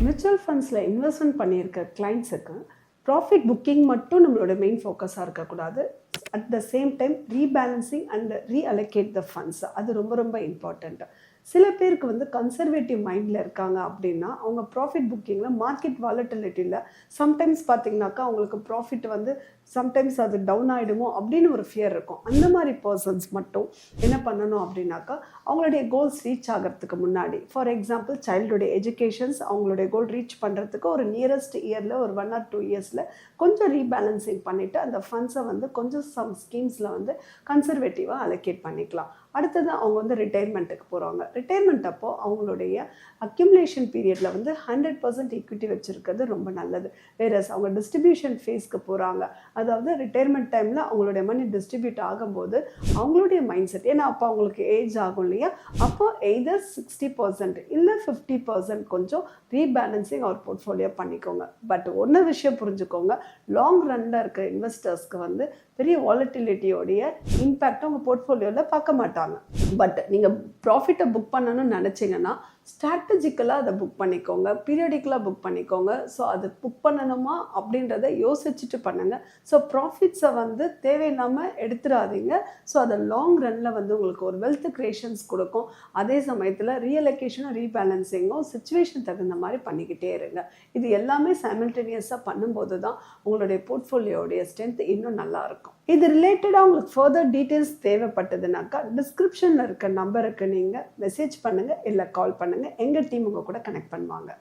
Mutual ஃபண்ட்ஸில் investment பண்ணியிருக்க கிளைண்ட்ஸுக்கு profit booking மட்டும் நம்மளோட மெயின் ஃபோக்கஸாக இருக்கக்கூடாது. At the same time rebalancing and reallocate the funds அது ரொம்ப ரொம்ப இம்பார்ட்டண்ட். சில பேருக்கு வந்து கன்சர்வேட்டிவ் மைண்டில் இருக்காங்க அப்படின்னா அவங்க ப்ராஃபிட் புக்கிங்கில் மார்க்கெட் வாலட்டிலிட்டியில் சம்டைம்ஸ் பார்த்தீங்கன்னாக்கா அவங்களுக்கு ப்ராஃபிட் வந்து சம்டைம்ஸ் அது டவுன் ஆகிடுமோ அப்படின்னு ஒரு ஃபியர் இருக்கும். அந்த மாதிரி பர்சன்ஸ் மட்டும் என்ன பண்ணணும் அப்படின்னாக்கா அவங்களுடைய கோல்ஸ் ரீச் ஆகிறதுக்கு முன்னாடி, ஃபார் எக்ஸாம்பிள் சைல்டுடைய எஜுகேஷன்ஸ் அவங்களுடைய கோல் ரீச் பண்ணுறதுக்கு ஒரு நியரஸ்ட் இயரில் ஒரு 1 or 2 இயர்ஸில் கொஞ்சம் ரீபேலன்சிங் பண்ணிவிட்டு அந்த ஃபண்ட்ஸை வந்து கொஞ்சம் சம் ஸ்கீம்ஸில் வந்து கன்சர்வேட்டிவாக அலோகேட் பண்ணிக்கலாம். அடுத்தது அவங்க வந்து ரிட்டையர்மெண்ட்டுக்கு போகிறாங்க. ரிட்டையர்மெண்ட் அப்போது அவங்களுடைய அக்யூமுலேஷன் பீரியடில் வந்து 100% ஈக்விட்டி வச்சுருக்கிறது ரொம்ப நல்லது. வேறஸ் அவங்க டிஸ்ட்ரிபியூஷன் ஃபேஸ்க்கு போகிறாங்க, அதாவது ரிட்டையர்மெண்ட் டைமில் அவங்களுடைய மணி டிஸ்ட்ரிபியூட் ஆகும்போது அவங்களுடைய மைண்ட் செட், ஏன்னா அப்போ அவங்களுக்கு ஏஜ் ஆகும் இல்லையா, அப்போ எய்தர் 60% இல்லை 50% கொஞ்சம் ரீபேலன்சிங் அவர் போர்ட்ஃபோலியோ பண்ணிக்கோங்க. பட் ஒன்று விஷயம் புரிஞ்சுக்கோங்க, லாங் ரன்னில் இருக்கிற இன்வெஸ்டர்ஸ்க்கு வந்து பெரிய வாலட்டிலிட்டியோடைய இம்பேக்ட் அவங்க போர்ட்ஃபோலியோவில் பார்க்க மாட்டாங்க. பட் நீங்கள் ப்ராஃபிட்டை புக் பண்ணணும்னு நினச்சிங்கன்னா ஸ்ட்ராட்டஜிக்கலாக அதை புக் பண்ணிக்கோங்க, பீரியடிக்கலாக புக் பண்ணிக்கோங்க. ஸோ அது புக் பண்ணணுமா அப்படின்றத யோசிச்சுட்டு பண்ணுங்கள். ஸோ ப்ராஃபிட்ஸை வந்து தேவையில்லாமல் எடுத்துடாதீங்க. ஸோ அதை லாங் ரன்னில் வந்து உங்களுக்கு ஒரு வெல்த் கிரியேஷன்ஸ் கொடுக்கும். அதே சமயத்தில் ரீஅலோகேஷனும் ரீபேலன்சிங்கும் சுச்சுவேஷன் தகுந்த மாதிரி பண்ணிக்கிட்டே இருங்க. இது எல்லாமே சைமல்டேனியஸாக பண்ணும்போது தான் உங்களுடைய போர்ட்ஃபோலியோடைய ஸ்ட்ரென்த் இன்னும் நல்லாயிருக்கும். இது ரிலேட்டடாக உங்களுக்கு ஃபர்தர் டீட்டெயில்ஸ் தேவைப்பட்டதுனாக்கா டிஸ்கிரிப்ஷனில் இருக்க நம்பருக்கு நீங்கள் மெசேஜ் பண்ணுங்கள் இல்லை கால் பண்ணுங்கள். எங்கள் டீம் உங்கள் கூட கனெக்ட் பண்ணுவாங்க.